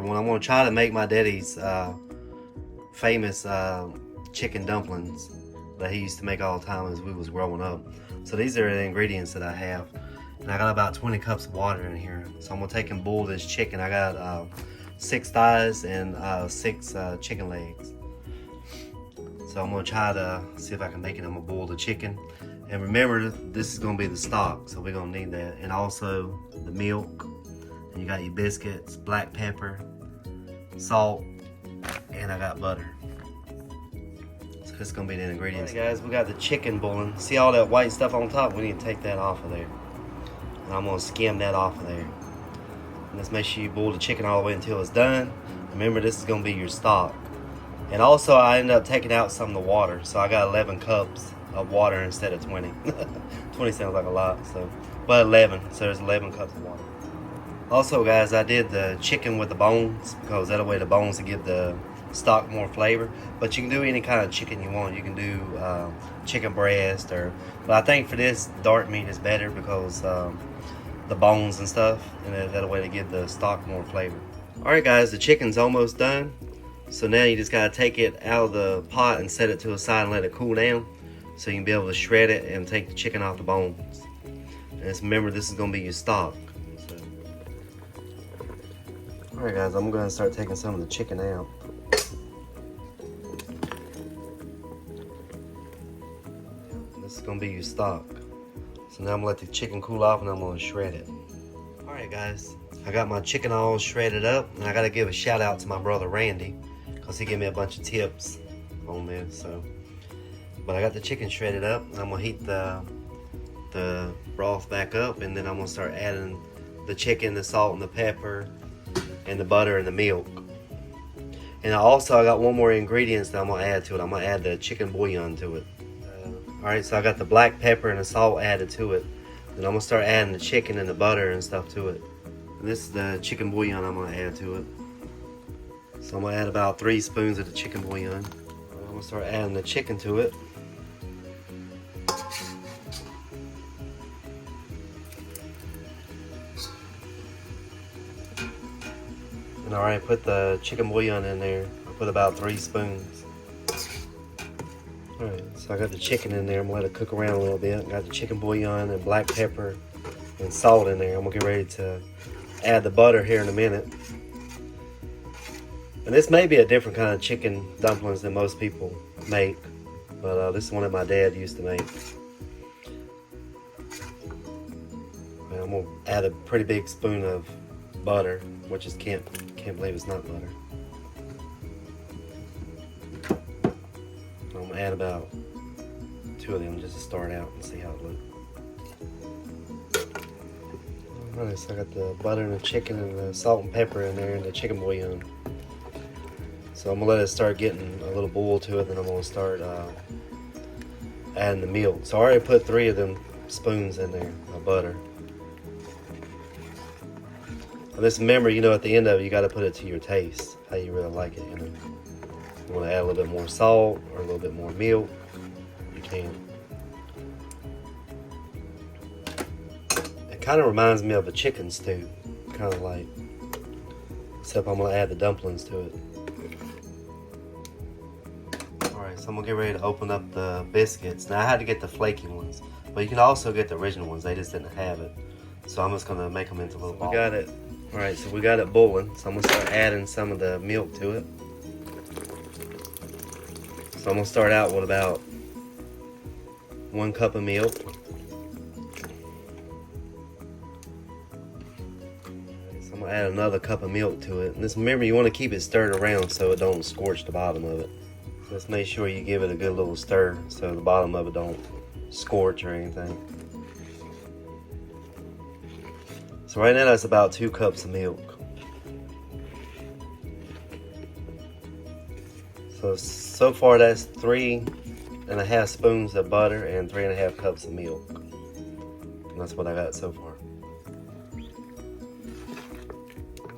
everyone. I'm gonna try to make my daddy's famous chicken dumplings that he used to make all the time as we was growing up. So these are the ingredients that I have. And I got about 20 cups of water in here. So I'm gonna take and boil this chicken. I got 6 thighs and 6 chicken legs. So I'm gonna try to see if I can make it. I'm gonna boil the chicken. And remember, this is gonna be the stock, so we're gonna need that. And also the milk. And you got your biscuits, black pepper, salt, and I got butter. So this is gonna be the ingredients. All right, guys, we got the chicken boiling. See all that white stuff on top? We need to take that off of there. And I'm gonna skim that off of there. And let's make sure you boil the chicken all the way until it's done. Remember, this is gonna be your stock. And also, I ended up taking out some of the water. So I got 11 cups of water instead of 20. 20 sounds like a lot, so, but 11, so there's 11 cups of water. Also, guys, I did the chicken with the bones because that way the bones will give the stock more flavor. But you can do any kind of chicken you want. You can do chicken breast, but I think for this, dark meat is better because the bones and stuff, and that way to give the stock more flavor. All right, guys, the chicken's almost done. So now you just gotta take it out of the pot and set it to the side and let it cool down, so you can be able to shred it and take the chicken off the bones. And just remember, this is gonna be your stock. Alright, guys, I'm going to start taking some of the chicken out. This is going to be your stock. So now I'm going to let the chicken cool off and I'm going to shred it. Alright, guys, I got my chicken all shredded up, and I got to give a shout out to my brother Randy because he gave me a bunch of tips on this. But I got the chicken shredded up, and I'm going to heat the broth back up, and then I'm going to start adding the chicken, the salt, and the pepper, and the butter and the milk. And I got one more ingredients that I'm gonna add to it. I'm gonna add the chicken bouillon to it. Alright, so I got the black pepper and the salt added to it. Then I'm gonna start adding the chicken and the butter and stuff to it. And this is the chicken bouillon I'm gonna add to it. So I'm gonna add about 3 spoons of the chicken bouillon. I'm gonna start adding the chicken to it. And alright, put the chicken bouillon in there. I put about 3 spoons. Alright, so I got the chicken in there. I'm gonna let it cook around a little bit. Got the chicken bouillon and black pepper and salt in there. I'm gonna get ready to add the butter here in a minute. And this may be a different kind of chicken dumplings than most people make, but this is one that my dad used to make. And I'm gonna add a pretty big spoon of butter, which is can't believe it's not butter. I'm gonna add about 2 of them just to start out and see how it looks. Alright, so I got the butter and the chicken and the salt and pepper in there and the chicken bouillon. So I'm gonna let it start getting a little boil to it, then I'm gonna start adding the milk. So I already put 3 of them spoons in there of butter. Just remember, at the end of it, you got to put it to your taste, how you really like it. You want to add a little bit more salt or a little bit more milk, you can. It kind of reminds me of a chicken stew, kind of like, except I'm going to add the dumplings to it. Alright, so I'm going to get ready to open up the biscuits. Now I had to get the flaky ones, but you can also get the original ones, they just didn't have it. So I'm just going to make them into little balls. We got it. Alright, so we got it boiling, so I'm going to start adding some of the milk to it. So I'm going to start out with about 1 cup of milk. So I'm going to add another cup of milk to it. And just remember, you want to keep it stirred around so it don't scorch the bottom of it. So just make sure you give it a good little stir so the bottom of it don't scorch or anything. So right now that's about 2 cups of milk. So far that's 3.5 spoons of butter and 3.5 cups of milk. And that's what I got so far.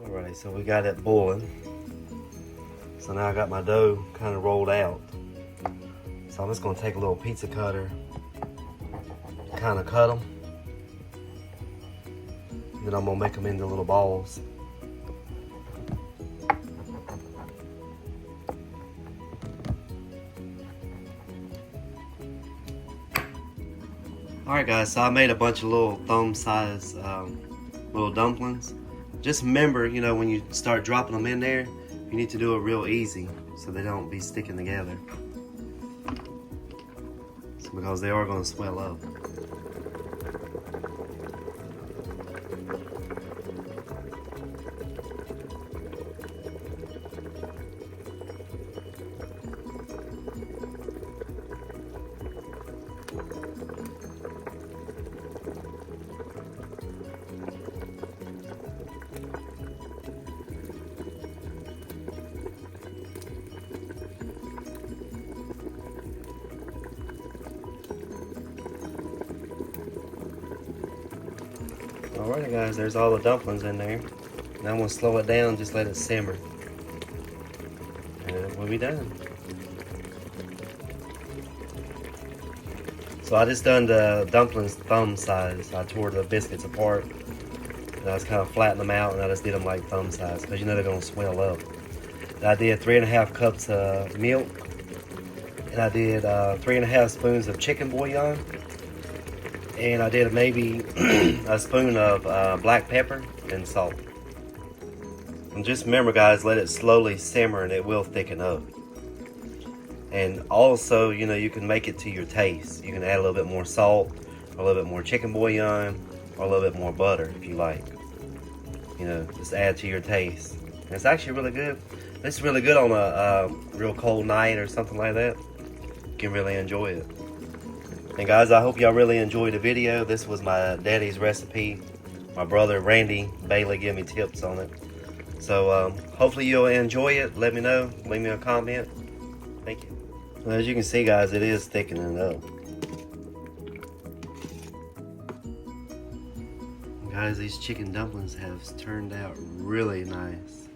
Alright, so we got it boiling. So now I got my dough kind of rolled out. So I'm just going to take a little pizza cutter, kind of cut them. Then I'm going to make them into little balls. Alright guys, so I made a bunch of little thumb size little dumplings. Just remember, you know, when you start dropping them in there, you need to do it real easy so they don't be sticking together. So, because they are going to swell up. Alrighty guys, there's all the dumplings in there. Now I'm going to slow it down, just let it simmer. And we'll be done. So I just done the dumplings thumb size. I tore the biscuits apart. And I just kind of flattened them out and I just did them like thumb size because you know they're going to swell up. And I did 3.5 cups of milk. And I did 3.5 spoons of chicken bouillon. And I did maybe a spoon of black pepper and salt. And just remember guys, let it slowly simmer and it will thicken up. And also, you know, you can make it to your taste. You can add a little bit more salt, or a little bit more chicken bouillon, or a little bit more butter if you like. You know, just add to your taste. And it's actually really good. It's really good on a real cold night or something like that. You can really enjoy it. And guys, I hope y'all really enjoyed the video. This was my daddy's recipe. My brother Randy Bailey gave me tips on it. So hopefully you'll enjoy it. Let me know. Leave me a comment. Thank you. Well, as you can see guys, it is thickening up. Guys, these chicken dumplings have turned out really nice.